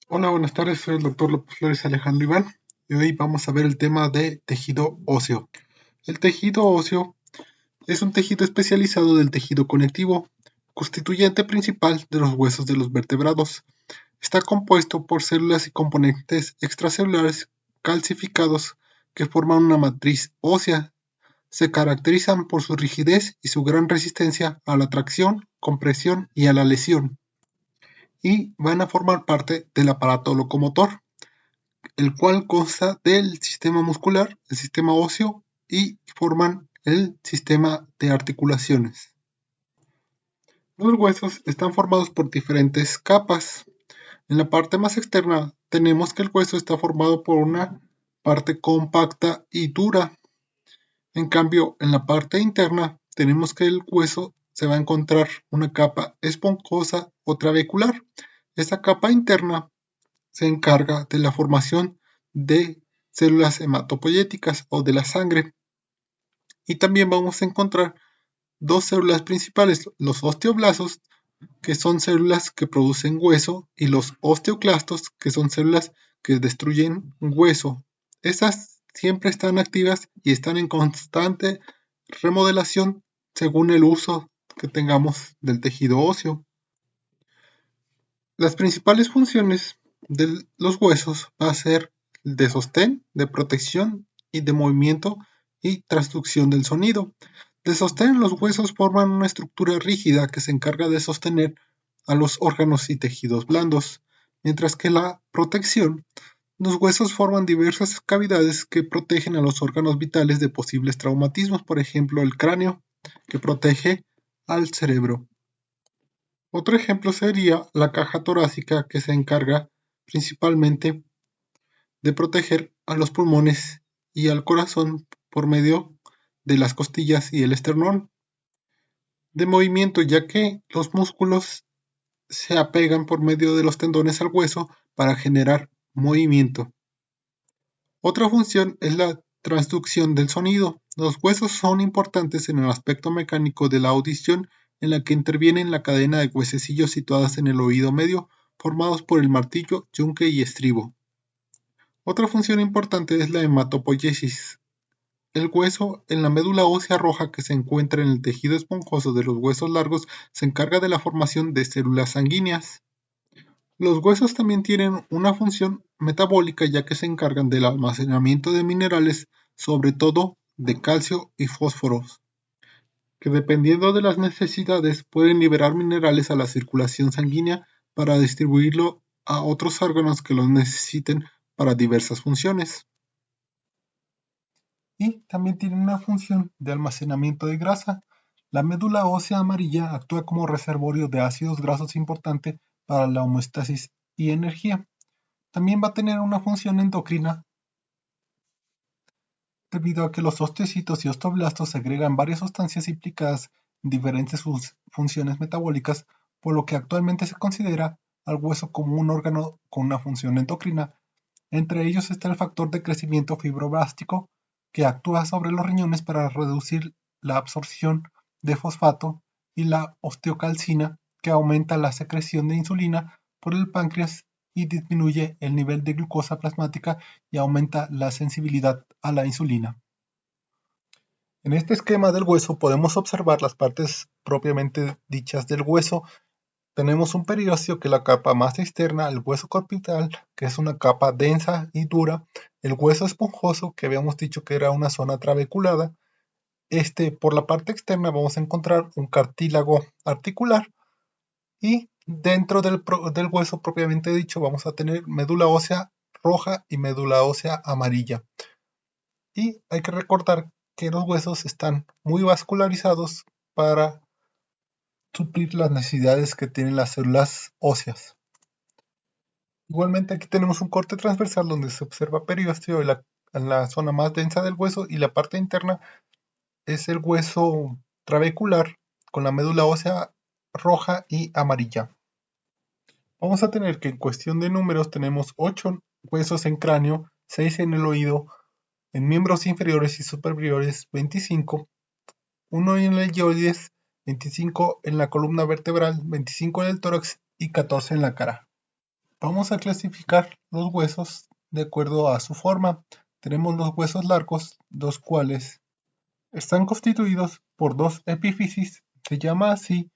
Hola, buenas tardes, soy el doctor López Flores Alejandro Iván y hoy vamos a ver el tema de tejido óseo. El tejido óseo es un tejido especializado del tejido conectivo, constituyente principal de los huesos de los vertebrados. Está compuesto por células y componentes extracelulares calcificados que forman una matriz ósea. Se caracterizan por su rigidez y su gran resistencia a la tracción, compresión y a la lesión, y van a formar parte del aparato locomotor, el cual consta del sistema muscular, el sistema óseo y forman el sistema de articulaciones. Los huesos están formados por diferentes capas. En la parte más externa tenemos que el hueso está formado por una parte compacta y dura. En cambio, en la parte interna tenemos que el hueso se va a encontrar una capa esponjosa o trabecular. Esta capa interna se encarga de la formación de células hematopoyéticas o de la sangre. Y también vamos a encontrar dos células principales, los osteoblastos, que son células que producen hueso, y los osteoclastos, que son células que destruyen hueso. Estas siempre están activas y están en constante remodelación según el uso que tengamos del tejido óseo. Las principales funciones de los huesos va a ser de sostén, de protección y de movimiento y transducción del sonido. De sostén, los huesos forman una estructura rígida que se encarga de sostener a los órganos y tejidos blandos, mientras que la protección, los huesos forman diversas cavidades que protegen a los órganos vitales de posibles traumatismos, por ejemplo el cráneo, que protege al cerebro. Otro ejemplo sería la caja torácica, que se encarga principalmente de proteger a los pulmones y al corazón por medio de las costillas y el esternón. De movimiento, ya que los músculos se apegan por medio de los tendones al hueso para generar movimiento. Otra función es la transducción del sonido. Los huesos son importantes en el aspecto mecánico de la audición, en la que intervienen la cadena de huesecillos situadas en el oído medio, formados por el martillo, yunque y estribo. Otra función importante es la hematopoiesis. El hueso en la médula ósea roja, que se encuentra en el tejido esponjoso de los huesos largos, se encarga de la formación de células sanguíneas. Los huesos también tienen una función metabólica, ya que se encargan del almacenamiento de minerales, sobre todo de calcio y fósforos, que dependiendo de las necesidades pueden liberar minerales a la circulación sanguínea para distribuirlo a otros órganos que los necesiten para diversas funciones. Y también tienen una función de almacenamiento de grasa. La médula ósea amarilla actúa como reservorio de ácidos grasos importante para la homeostasis y energía. También va a tener una función endocrina debido a que los osteocitos y osteoblastos segregan varias sustancias implicadas en diferentes funciones metabólicas, por lo que actualmente se considera al hueso como un órgano con una función endocrina. Entre ellos está el factor de crecimiento fibroblástico, que actúa sobre los riñones para reducir la absorción de fosfato, y la osteocalcina, que aumenta la secreción de insulina por el páncreas y disminuye el nivel de glucosa plasmática y aumenta la sensibilidad a la insulina. En este esquema del hueso podemos observar las partes propiamente dichas del hueso. Tenemos un periósteo, que es la capa más externa, el hueso orbital, que es una capa densa y dura, el hueso esponjoso, que habíamos dicho que era una zona trabeculada. Por la parte externa vamos a encontrar un cartílago articular, y dentro del hueso propiamente dicho vamos a tener médula ósea roja y médula ósea amarilla. Y hay que recordar que los huesos están muy vascularizados para suplir las necesidades que tienen las células óseas. Igualmente aquí tenemos un corte transversal donde se observa periósteo en la zona más densa del hueso, y la parte interna es el hueso trabecular con la médula ósea roja y amarilla. Vamos a tener que en cuestión de números tenemos 8 huesos en cráneo, 6 en el oído, en miembros inferiores y superiores 25, 1 en el ilioides, 25 en la columna vertebral, 25 en el tórax y 14 en la cara. Vamos a clasificar los huesos de acuerdo a su forma. Tenemos los huesos largos, los cuales están constituidos por dos epífisis. Se llama así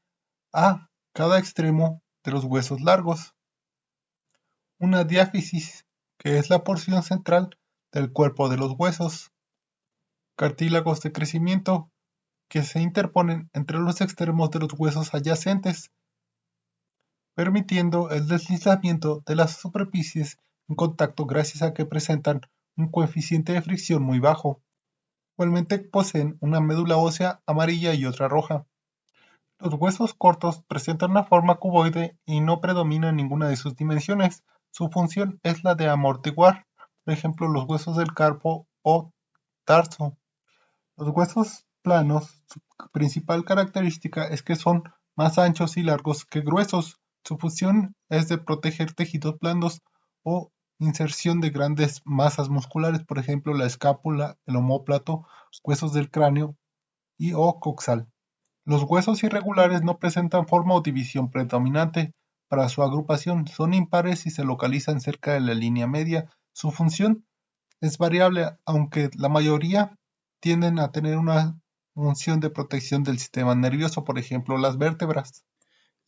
a cada extremo de los huesos largos. Una diáfisis, que es la porción central del cuerpo de los huesos. Cartílagos de crecimiento, que se interponen entre los extremos de los huesos adyacentes, permitiendo el deslizamiento de las superficies en contacto gracias a que presentan un coeficiente de fricción muy bajo. Igualmente poseen una médula ósea amarilla y otra roja. Los huesos cortos presentan una forma cuboide y no predomina ninguna de sus dimensiones. Su función es la de amortiguar, por ejemplo, los huesos del carpo o tarso. Los huesos planos, su principal característica es que son más anchos y largos que gruesos. Su función es de proteger tejidos blandos o inserción de grandes masas musculares, por ejemplo, la escápula, el omóplato, los huesos del cráneo y o coxal. Los huesos irregulares no presentan forma o división predominante. Para su agrupación son impares y se localizan cerca de la línea media. Su función es variable, aunque la mayoría tienden a tener una función de protección del sistema nervioso, por ejemplo, las vértebras.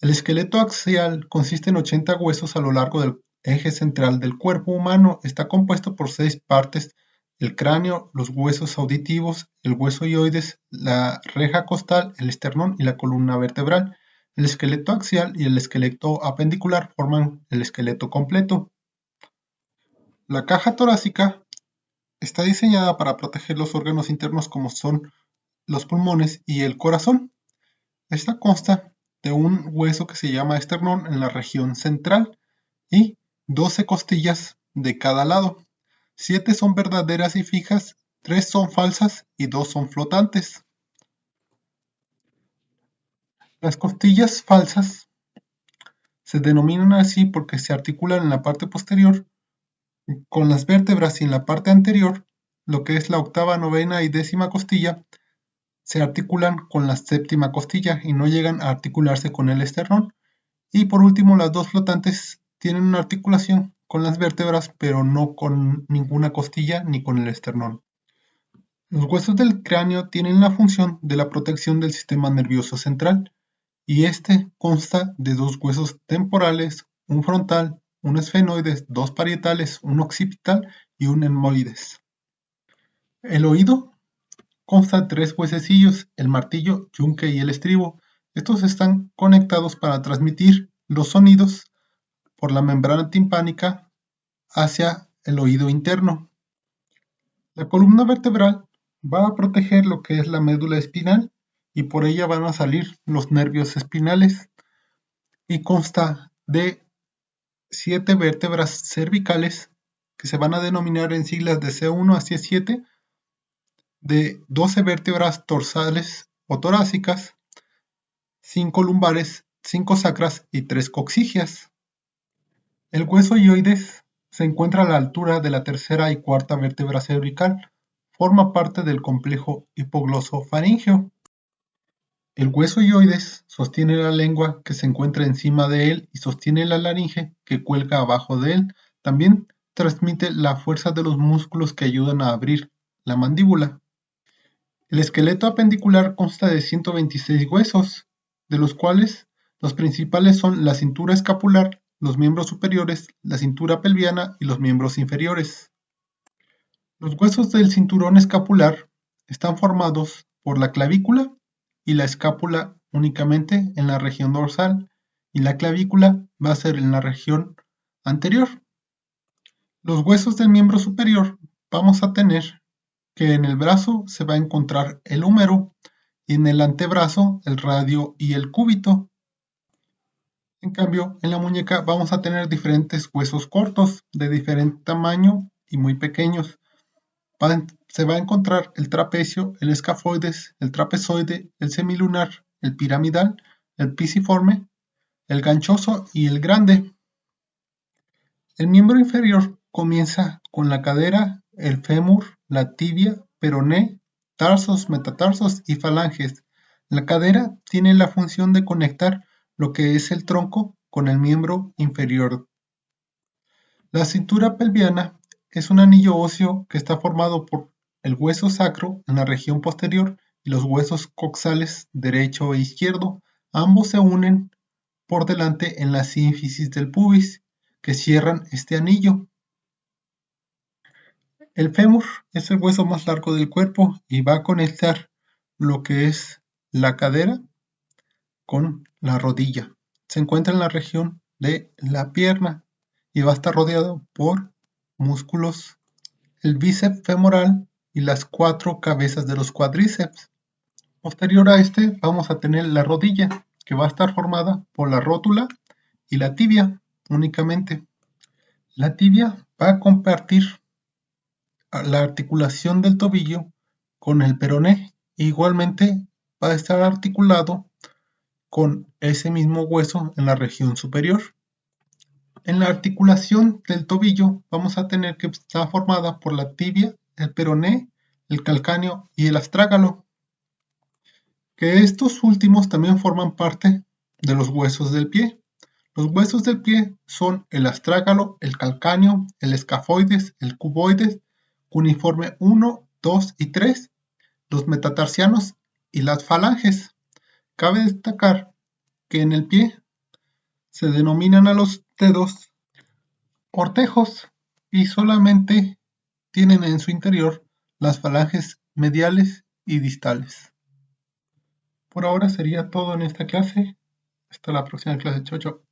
El esqueleto axial consiste en 80 huesos a lo largo del eje central del cuerpo humano. Está compuesto por 6 partes: el cráneo, los huesos auditivos, el hueso hioides, la reja costal, el esternón y la columna vertebral. El esqueleto axial y el esqueleto apendicular forman el esqueleto completo. La caja torácica está diseñada para proteger los órganos internos como son los pulmones y el corazón. Esta consta de un hueso que se llama esternón en la región central y 12 costillas de cada lado. 7 son verdaderas y fijas, 3 son falsas y 2 son flotantes. Las costillas falsas se denominan así porque se articulan en la parte posterior con las vértebras y en la parte anterior, lo que es la octava, novena y décima costilla, se articulan con la séptima costilla y no llegan a articularse con el esternón. Y por último, las dos flotantes tienen una articulación con las vértebras, pero no con ninguna costilla ni con el esternón. Los huesos del cráneo tienen la función de la protección del sistema nervioso central, y este consta de dos huesos temporales, un frontal, un esfenoides, dos parietales, un occipital y un etmoides. El oído consta de 3 huesecillos: el martillo, yunque y el estribo. Estos están conectados para transmitir los sonidos por la membrana timpánica hacia el oído interno. La columna vertebral va a proteger lo que es la médula espinal y por ella van a salir los nervios espinales, y consta de 7 vértebras cervicales que se van a denominar en siglas de C1 a C7, de 12 vértebras dorsales o torácicas, 5 lumbares, 5 sacras y 3 coxigias. El hueso hioides se encuentra a la altura de la tercera y cuarta vértebra cervical. Forma parte del complejo hipogloso-faríngeo. El hueso hioides sostiene la lengua, que se encuentra encima de él, y sostiene la laringe, que cuelga abajo de él. También transmite la fuerza de los músculos que ayudan a abrir la mandíbula. El esqueleto apendicular consta de 126 huesos, de los cuales los principales son la cintura escapular, los miembros superiores, la cintura pelviana y los miembros inferiores. Los huesos del cinturón escapular están formados por la clavícula y la escápula únicamente en la región dorsal, y la clavícula va a ser en la región anterior. Los huesos del miembro superior vamos a tener que en el brazo se va a encontrar el húmero y en el antebrazo el radio y el cúbito. En cambio, en la muñeca vamos a tener diferentes huesos cortos de diferente tamaño y muy pequeños. Se va a encontrar el trapecio, el escafoides, el trapezoide, el semilunar, el piramidal, el pisiforme, el ganchoso y el grande. El miembro inferior comienza con la cadera, el fémur, la tibia, peroné, tarsos, metatarsos y falanges. La cadera tiene la función de conectar lo que es el tronco con el miembro inferior. La cintura pelviana es un anillo óseo que está formado por el hueso sacro en la región posterior y los huesos coxales derecho e izquierdo. Ambos se unen por delante en la sínfisis del pubis, que cierran este anillo. El fémur es el hueso más largo del cuerpo y va a conectar lo que es la cadera con la rodilla. Se encuentra en la región de la pierna y va a estar rodeado por músculos, el bíceps femoral y las 4 cabezas de los cuádriceps. Posterior a este vamos a tener la rodilla, que va a estar formada por la rótula y la tibia únicamente. La tibia va a compartir la articulación del tobillo con el peroné. Igualmente va a estar articulado con ese mismo hueso en la región superior. En la articulación del tobillo vamos a tener que está formada por la tibia, el peroné, el calcáneo y el astrágalo, que estos últimos también forman parte de los huesos del pie. Los huesos del pie son el astrágalo, el calcáneo, el escafoides, el cuboides, cuneiforme 1, 2 y 3, los metatarsianos y las falanges. Cabe destacar que en el pie se denominan a los dedos cortejos y solamente tienen en su interior las falanges mediales y distales. Por ahora sería todo en esta clase. Hasta la próxima clase. Chao, chao.